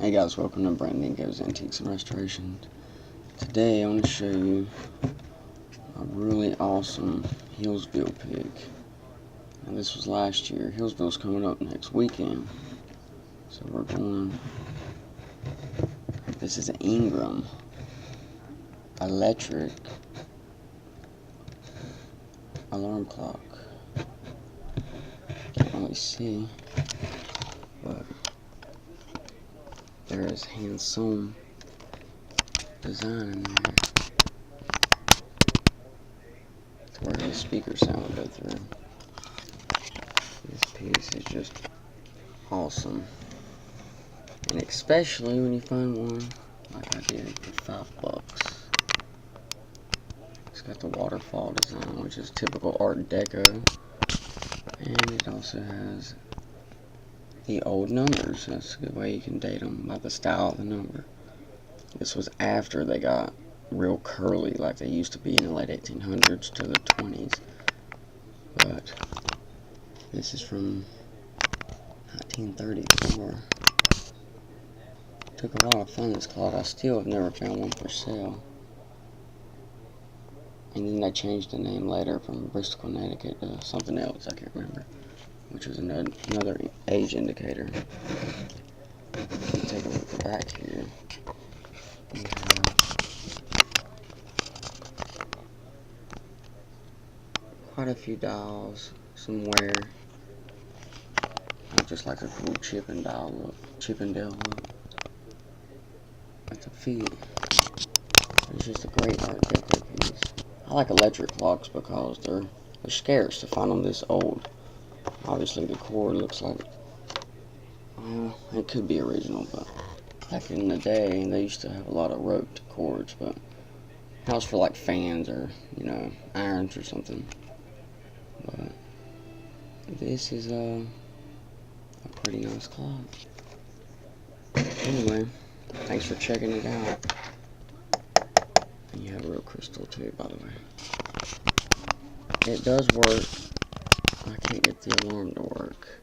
Hey guys, welcome to Brandingo's Antiques and Restorations. Today I want to show you a really awesome Hillsville pick. Now this was last year. Hillsville's coming up next weekend. So we're going. This is an Ingrahm electric alarm clock. Can't really see, but there is hand-sewn design in there to where the speaker sound will go through. This piece is just awesome, and especially when you find one like I did for $5. It's got the waterfall design, which is typical Art Deco, and it also has the old numbers. That's a good way you can date them by the style of the number. This was after they got real curly like they used to be in the late 1800s to the 20s. But this is from 1934. Took a lot of fun, this clock. I still have never found one for sale. And then they changed the name later from Bristol, Connecticut to something else, I can't remember, which was another age indicator. Take a look at the back here. We have quite a few dials, some wear, just like a cool Chippendale look. At the feet, it's just a great Art Deco piece. I like electric clocks because they're scarce to find them this old. Obviously the cord looks like, well, it could be original, but back in the day they used to have a lot of roped cords, but that was for like fans or, you know, irons or something. But this is a pretty nice clock. Anyway, thanks for checking it out. And you have a real crystal too, by the way. It does work. I can't get the alarm to work.